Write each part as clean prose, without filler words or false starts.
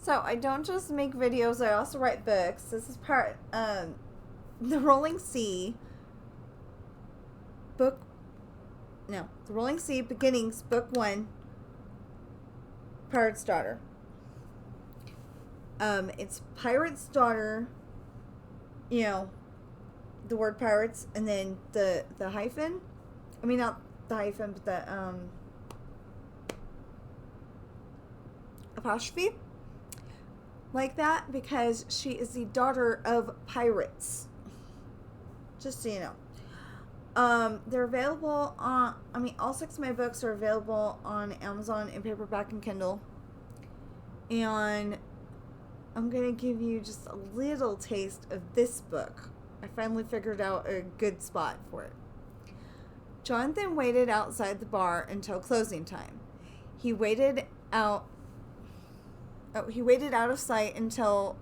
So I don't just make videos, I also write books. This is part, The Rolling Sea, The Rolling Sea Beginnings, Book 1, Pirate's Daughter. It's Pirate's Daughter, you know, the word pirates, and then the hyphen. I mean, not the hyphen, but the, apostrophe. Like that, because she is the daughter of pirates. Just so you know. They're available on, all 6 of my books are available on Amazon in paperback and Kindle. And I'm going to give you just a little taste of this book. I finally figured out a good spot for it. Jonathan waited outside the bar until closing time. He waited out of sight until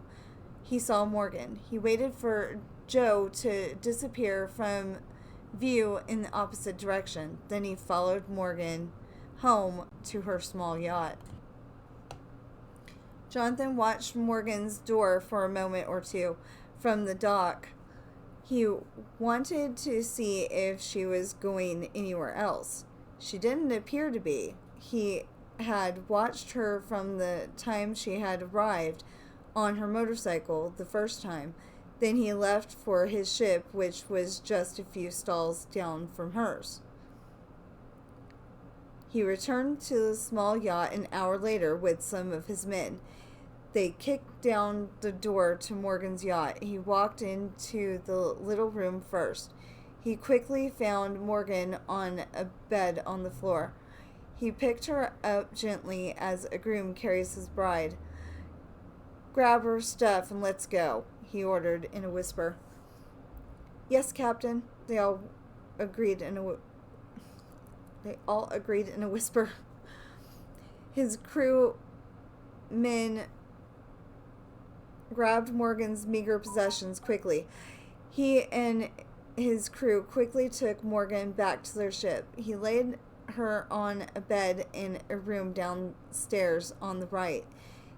he saw Morgan. He waited for Joe to disappear from view in the opposite direction. Then he followed Morgan home to her small yacht. Jonathan watched Morgan's door for a moment or two from the dock. He wanted to see if she was going anywhere else. She didn't appear to be. He had watched her from the time she had arrived on her motorcycle the first time. Then he left for his ship, which was just a few stalls down from hers. He returned to the small yacht an hour later with some of his men. They kicked down the door to Morgan's yacht. He walked into the little room first. He quickly found Morgan on a bed on the floor. He picked her up gently as a groom carries his bride. "Grab her stuff and let's go," he ordered in a whisper. "Yes, Captain," they all agreed in a whisper. His crew men grabbed Morgan's meager possessions quickly. He and his crew quickly took Morgan back to their ship. He laid her on a bed in a room downstairs on the right.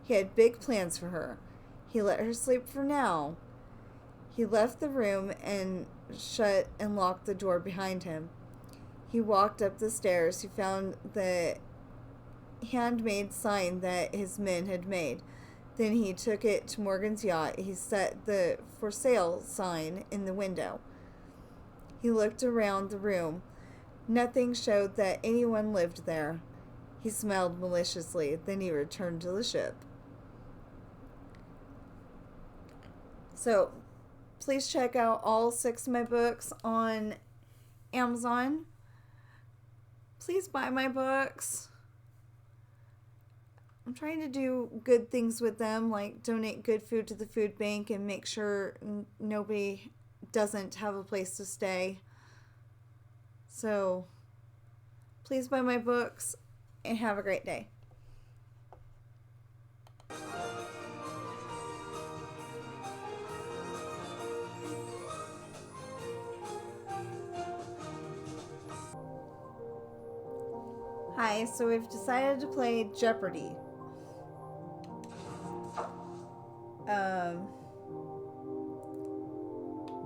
He had big plans for her. He let her sleep for now. He left the room and shut and locked the door behind him. He walked up the stairs. He found the handmade sign that his men had made. Then he took it to Morgan's yacht. He set the "for sale" sign in the window. He looked around the room. Nothing showed that anyone lived there. He smiled maliciously. Then he returned to the ship. So, please check out all 6 of my books on Amazon. Please buy my books. I'm trying to do good things with them, like donate good food to the food bank and make sure nobody doesn't have a place to stay. So, please buy my books and have a great day. Hi, so we've decided to play Jeopardy. I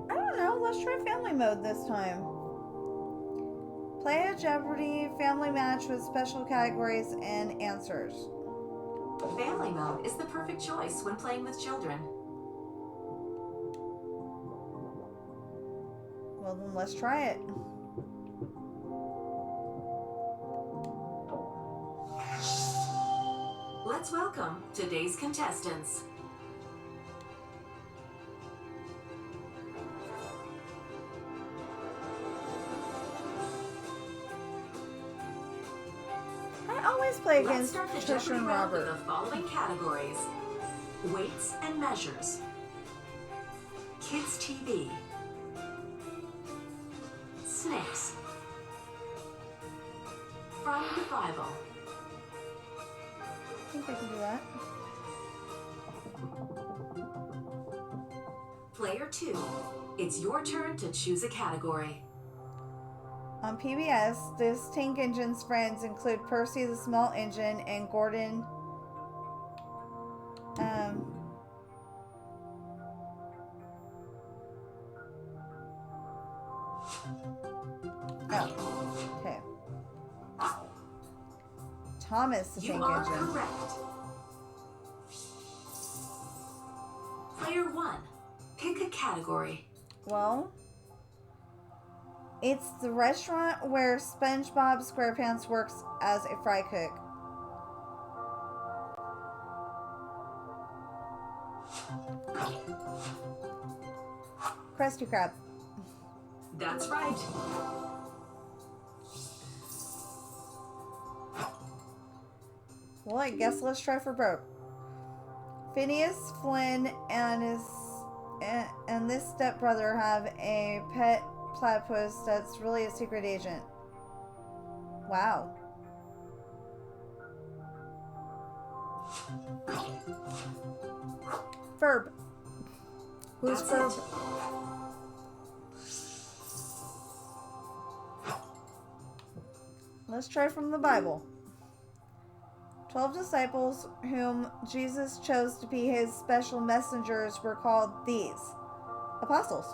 don't know, let's try family mode this time. Play a Jeopardy family match with special categories and answers. Family mode is the perfect choice when playing with children. Well, then let's try it. Let's welcome today's contestants. I always play Let's against start the Trisha Jeopardy and round with Robert. the following categories: weights and measures, kids TV, snakes, from the Bible. I think I can do that. Player 2, it's your turn to choose a category. On PBS, the Tank Engine's friends include Percy the Small Engine and Gordon Um. Oh. Okay. Thomas the You Tank are Engine. correct. Player 1, pick a category. Well, it's the restaurant where SpongeBob SquarePants works as a fry cook. Krusty Krab. That's right. Well, I guess let's try for broke. Phineas Flynn and this stepbrother have a pet platypus that's really a secret agent. Wow. Verb. Who's That's verb? it. Let's try from the Bible. 12 disciples whom Jesus chose to be his special messengers were called these apostles.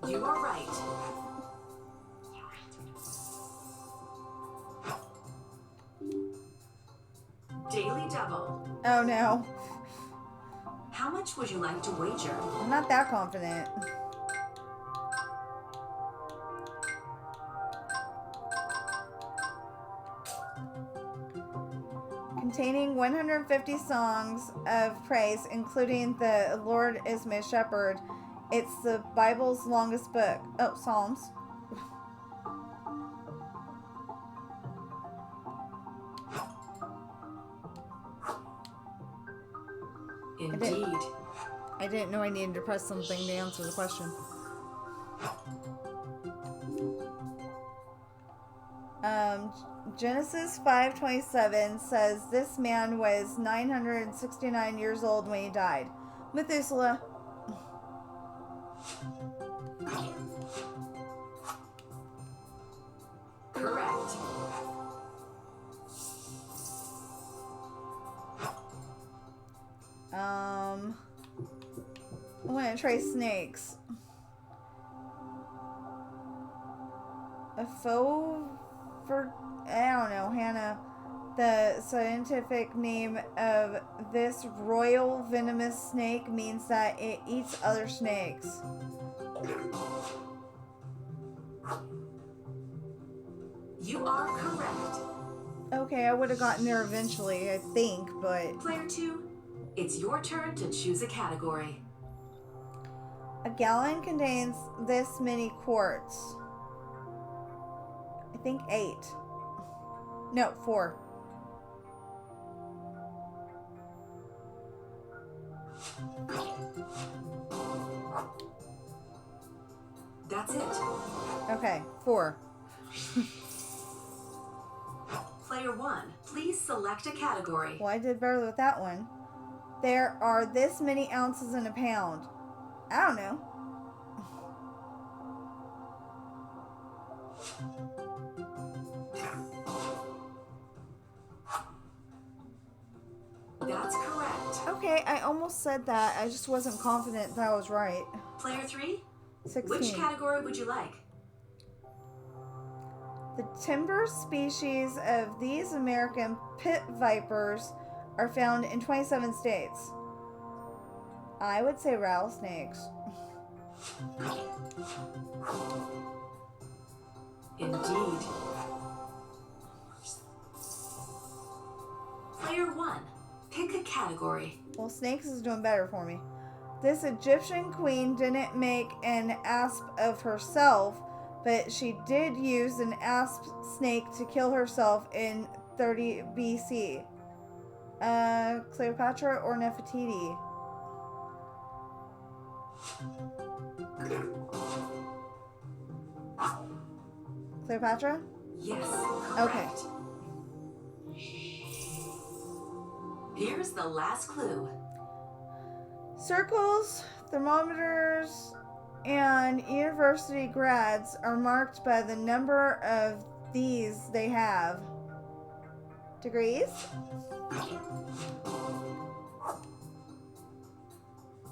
You are right. Daily Double. Oh no, How much would you like to wager? I'm not that confident. Containing 150 songs of praise, including the Lord is my shepherd. It's the Bible's longest book. Oh, Psalms. Indeed. I didn't know I needed to press something to answer the question. Genesis 5:27 says this man was 969 years old when he died. Methuselah. Correct. I'm gonna try snakes. A faux for I don't know, Hannah. The scientific name of this royal venomous snake means that it eats other snakes. You are correct. Okay, I would have gotten there eventually, I think, but Player 2, it's your turn to choose a category. a gallon contains this many quarts. I think 8. No, 4. That's it. Okay, 4. Player 1, please select a category. Well, I did better with that one. There are this many ounces in a pound. I don't know. That's correct. Okay, I almost said that. I just wasn't confident that I was right. Player 3, 16. which category would you like? The timber species of these American pit vipers are found in 27 states. I would say rattlesnakes. Indeed. Player 1, pick a category. Well, snakes is doing better for me. This Egyptian queen didn't make an asp of herself, but she did use an asp snake to kill herself in 30 BC. Cleopatra or Nefertiti? Cleopatra? Yes, Okay. correct. Here's the last clue. Circles, thermometers, And university grads are marked by the number of these they have. Degrees?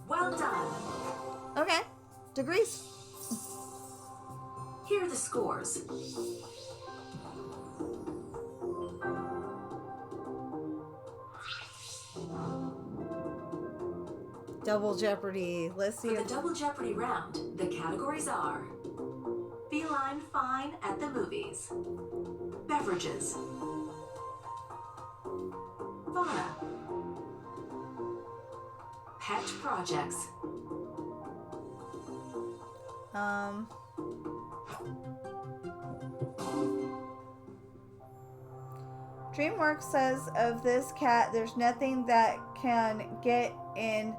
Well done. Okay. Degrees. Here are the scores. Double Jeopardy. Let's see. For the Double Jeopardy round, the categories are feline fine at the movies, beverages, fauna, pet projects, DreamWorks says of this cat, there's nothing that can get in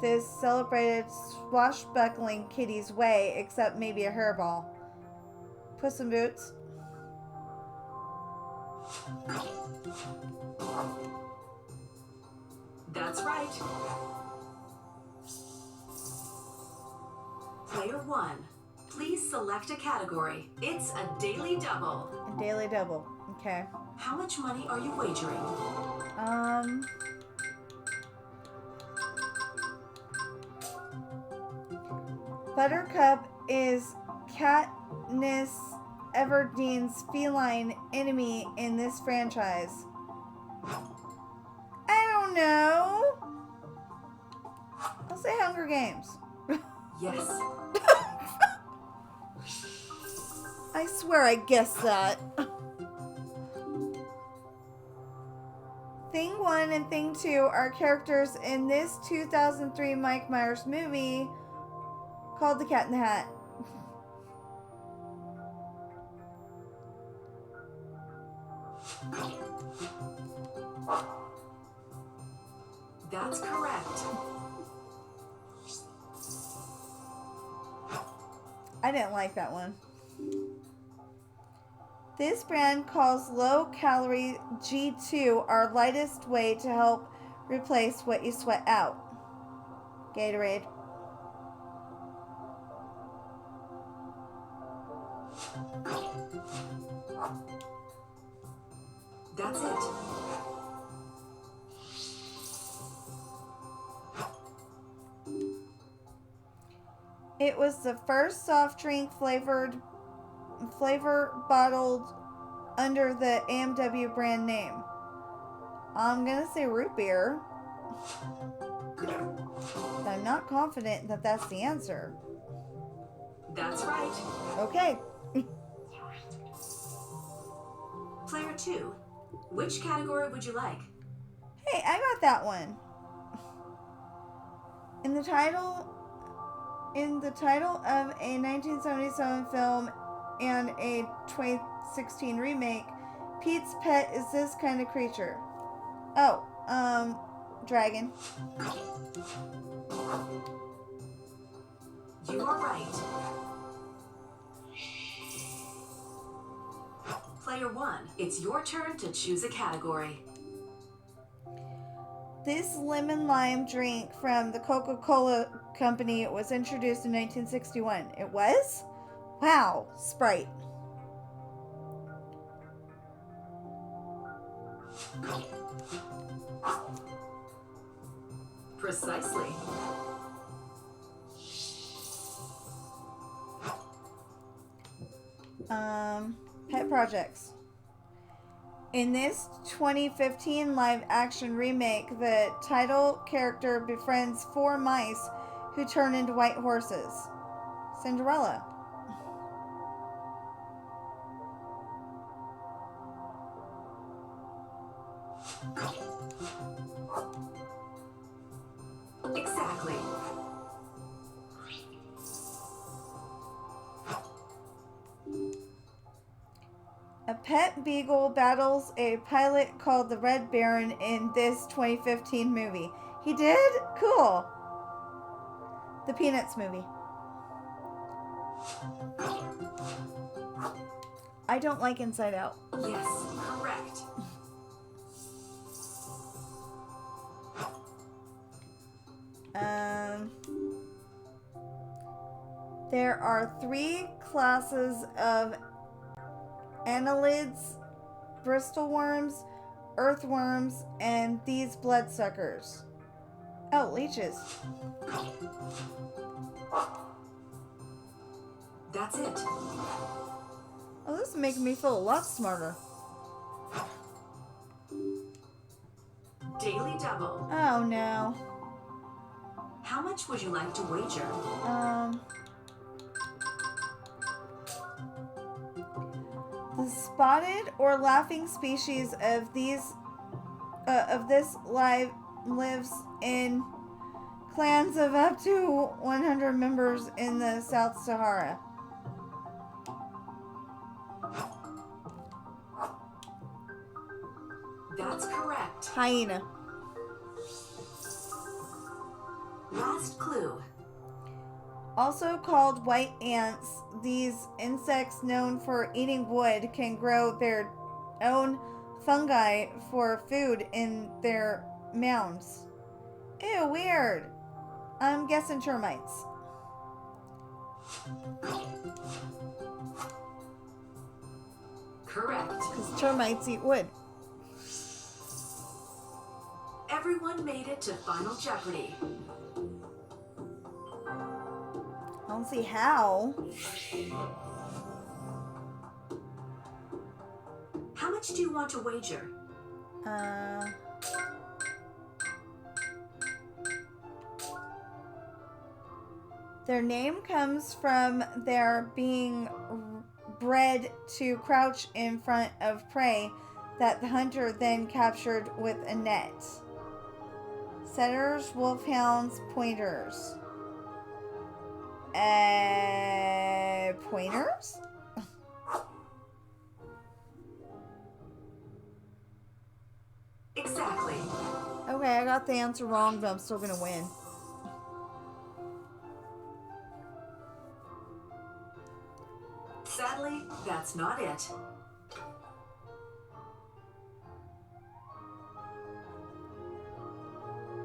this celebrated swashbuckling kitty's way except maybe a hairball. Puss in Boots. That's right. Player 1, please select a category. It's a daily double. A daily double. Okay. How much money are you wagering? Buttercup is Katniss Everdeen's feline enemy in this franchise. I don't know. I'll say Hunger Games. Yes. I swear I guessed that. Thing 1 and Thing 2 are characters in this 2003 Mike Myers movie called The Cat in the Hat. That's correct. I didn't like that one. This brand calls low-calorie G2 our lightest way to help replace what you sweat out. Gatorade. That's it. It was the first soft drink flavor bottled under the AMW brand name. I'm gonna say root beer, but I'm not confident that that's the answer. That's right. Okay. Player 2, which category would you like? Hey, I got that one. In the title of a 1977 film and a 2016 remake, Pete's pet is this kind of creature. Oh, dragon. You are right. Player 1, it's your turn to choose a category. This lemon lime drink from the Coca-Cola Company was introduced in 1961. It was? Wow, Sprite. Precisely. Pet projects. In this 2015 live-action remake, the title character befriends 4 mice who turn into white horses. Cinderella. Exactly. A pet beagle battles a pilot called the Red Baron in this 2015 movie. He did? Cool. The Peanuts movie. I don't like Inside Out. Yes, correct. There are 3 classes of annelids, bristle worms, earthworms, and these bloodsuckers. Oh, leeches. That's it. Oh, this is making me feel a lot smarter. Daily double. Oh, no. How much would you like to wager? The spotted or laughing species of this lives in clans of up to 100 members in the South Sahara. That's correct. Hyena. Last clue. Also called white ants, these insects known for eating wood can grow their own fungi for food in their mounds. Ew, weird. I'm guessing termites. Correct. Because termites eat wood. Everyone made it to Final Jeopardy. I don't see how. How much do you want to wager? Their name comes from their being bred to crouch in front of prey that the hunter then captured with a net. Setters, wolfhounds, pointers. Pointers? Exactly. Okay, I got the answer wrong, but I'm still gonna win. Sadly, that's not it.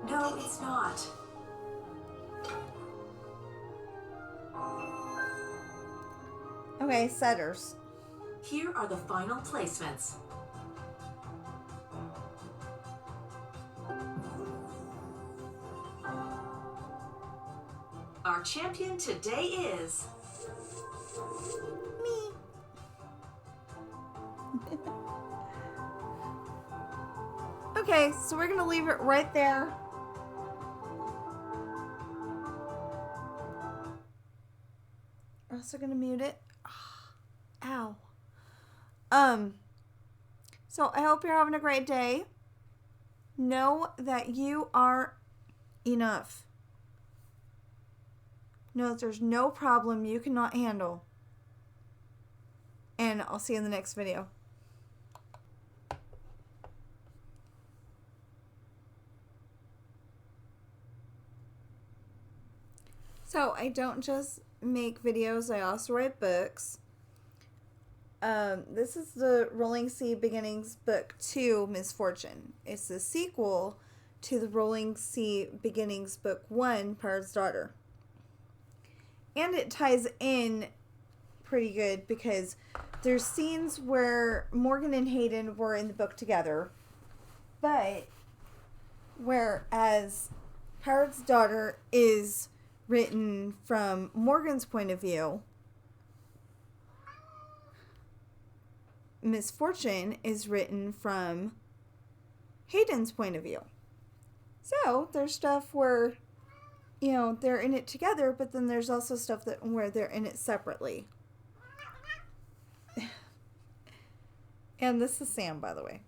No, it's not. Okay, setters. Here are the final placements. Our champion today is... Me. Okay, so we're gonna leave it right there. We're also gonna mute it. Ow. So I hope you're having a great day. Know that you are enough. Know that there's no problem you cannot handle. And I'll see you in the next video. So I don't just make videos, I also write books. This is the Rolling Sea Beginnings Book 2, Misfortune. It's the sequel to the Rolling Sea Beginnings Book 1, Pirate's Daughter. And it ties in pretty good because there's scenes where Morgan and Hayden were in the book together, but whereas Pirate's Daughter is written from Morgan's point of view, Misfortune is written from Hayden's point of view. So there's stuff where, you know, they're in it together, but then there's also stuff that where they're in it separately. And this is Sam, by the way.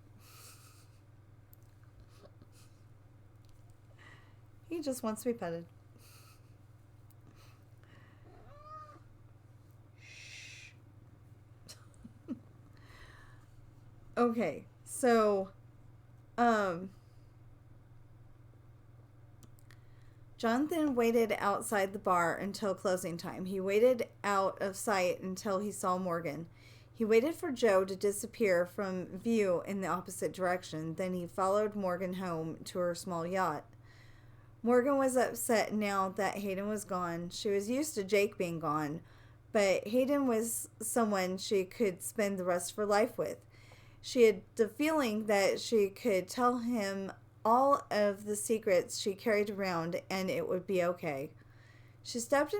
He just wants to be petted. Okay, so, Jonathan waited outside the bar until closing time. He waited out of sight until he saw Morgan. He waited for Joe to disappear from view in the opposite direction. Then he followed Morgan home to her small yacht. Morgan was upset now that Hayden was gone. She was used to Jake being gone, but Hayden was someone she could spend the rest of her life with. She had the feeling that she could tell him all of the secrets she carried around and it would be okay. She stepped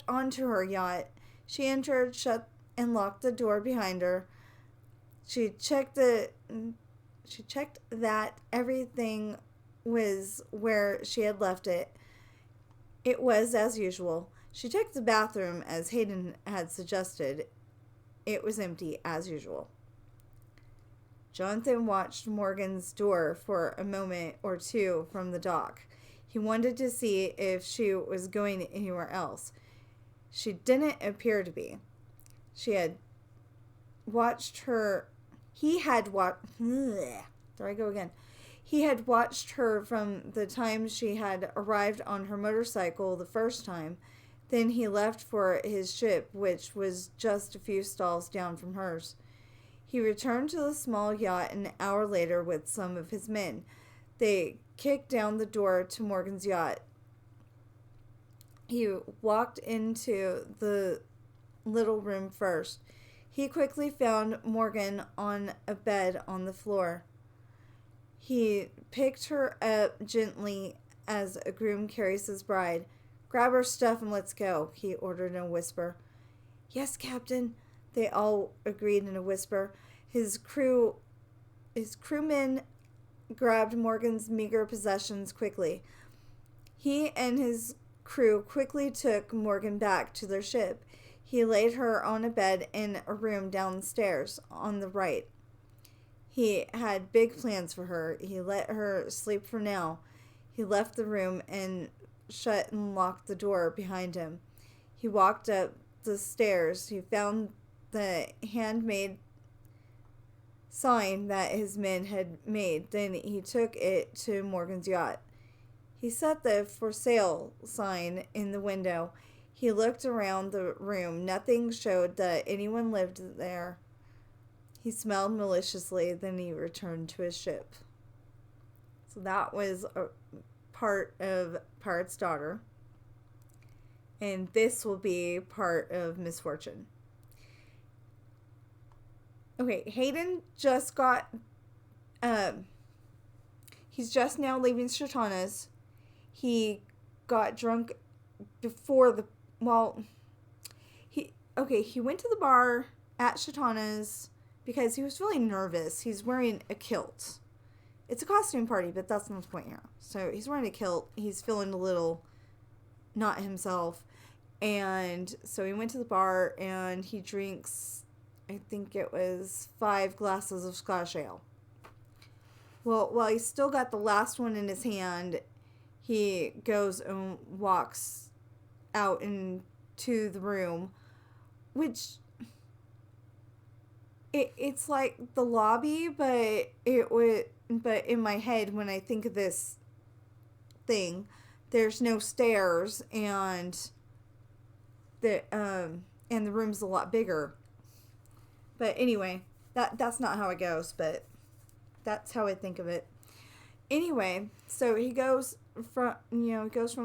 onto her yacht. She entered, shut and locked the door behind her. She checked that everything was where she had left it. It was as usual. She checked the bathroom as Hayden had suggested. It was empty as usual. Jonathan watched Morgan's door for a moment or two from the dock. He wanted to see if she was going anywhere else. She didn't appear to be. He had watched her from the time she had arrived on her motorcycle the first time. Then he left for his ship, which was just a few stalls down from hers. He returned to the small yacht an hour later with some of his men. They kicked down the door to Morgan's yacht. He walked into the little room first. He quickly found Morgan on a bed on the floor. He picked her up gently as a groom carries his bride. "Grab her stuff and let's go," he ordered in a whisper. "Yes, Captain," they all agreed in a whisper. His crewmen grabbed Morgan's meager possessions quickly. He and his crew quickly took Morgan back to their ship. He laid her on a bed in a room downstairs on the right. He had big plans for her. He let her sleep for now. He left the room and shut and locked the door behind him. He walked up the stairs. He found the handmade sign that his men had made. Then he took it to Morgan's yacht. He set the "for sale" sign in the window. He looked around the room. Nothing showed that anyone lived there. He smelled maliciously. Then he returned to his ship. So that was a part of Pirate's Daughter. And this will be part of Misfortune. Okay, Hayden just got... he's just now leaving Shatana's. He got drunk before the... he went to the bar at Shatana's because he was feeling nervous. He's wearing a kilt. It's a costume party, but that's not the point here. So he's wearing a kilt. He's feeling a little not himself. And so he went to the bar and he drinks, I think it was 5 glasses of Scotch ale. Well, while he's still got the last one in his hand, he goes and walks out into the room, which it's like the lobby, but in my head when I think of this thing, there's no stairs and the room's a lot bigger. But anyway, that's not how it goes, but that's how I think of it. Anyway, so he goes from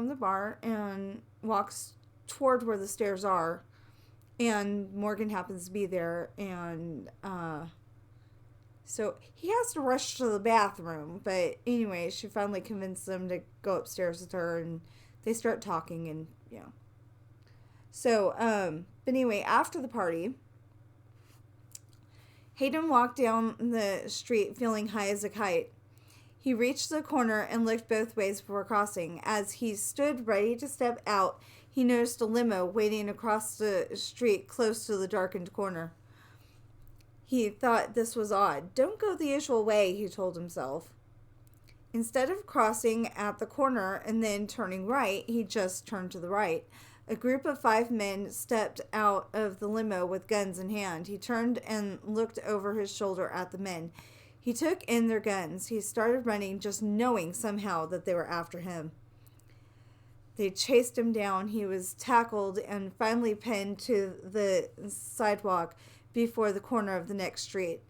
the bar and walks toward where the stairs are, and Morgan happens to be there, and so he has to rush to the bathroom. But anyway, she finally convinced him to go upstairs with her, and they start talking, and So, but anyway, after the party, Hayden walked down the street feeling high as a kite. He reached the corner and looked both ways before crossing. As he stood ready to step out, he noticed a limo waiting across the street close to the darkened corner. He thought this was odd. "Don't go the usual way," he told himself. Instead of crossing at the corner and then turning right, he just turned to the right. A group of 5 men stepped out of the limo with guns in hand. He turned and looked over his shoulder at the men. He took in their guns. He started running, just knowing somehow that they were after him. They chased him down. He was tackled and finally pinned to the sidewalk before the corner of the next street.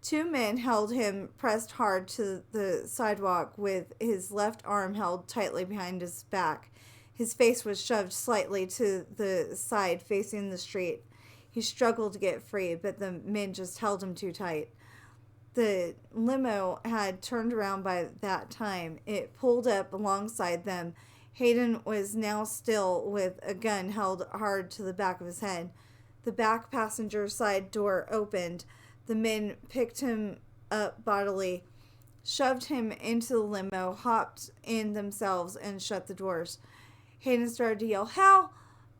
Two men held him pressed hard to the sidewalk with his left arm held tightly behind his back. His face was shoved slightly to the side, facing the street. He struggled to get free, but the men just held him too tight. The limo had turned around by that time. It pulled up alongside them. Hayden was now still with a gun held hard to the back of his head. The back passenger side door opened. The men picked him up bodily, shoved him into the limo, hopped in themselves, and shut the doors. Hayden started to yell, "Hal!"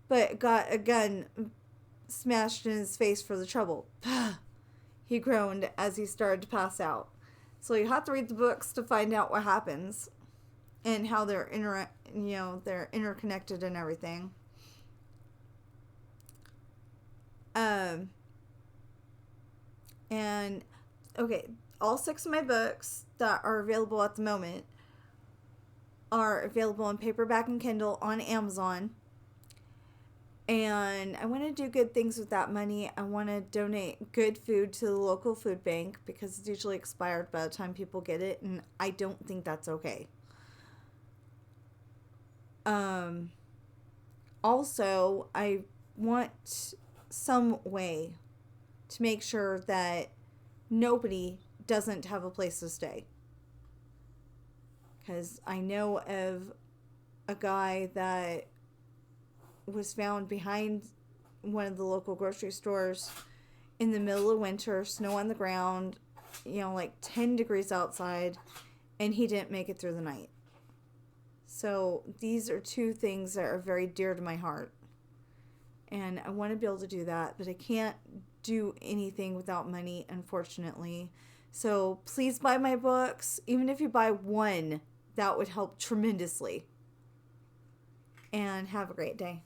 but got a gun smashed in his face for the trouble. He groaned as he started to pass out. So you have to read the books to find out what happens and how they're they're interconnected and everything. And okay, all 6 of my books that are available at the moment are available in paperback and Kindle on Amazon. And I want to do good things with that money. I want to donate good food to the local food bank because it's usually expired by the time people get it, and I don't think that's okay. Also, I want some way to make sure that nobody doesn't have a place to stay. Because I know of a guy that was found behind one of the local grocery stores in the middle of winter, snow on the ground, like 10 degrees outside, and he didn't make it through the night. So these are 2 things that are very dear to my heart. And I want to be able to do that, but I can't do anything without money, unfortunately. So please buy my books. Even if you buy 1, that would help tremendously. And have a great day.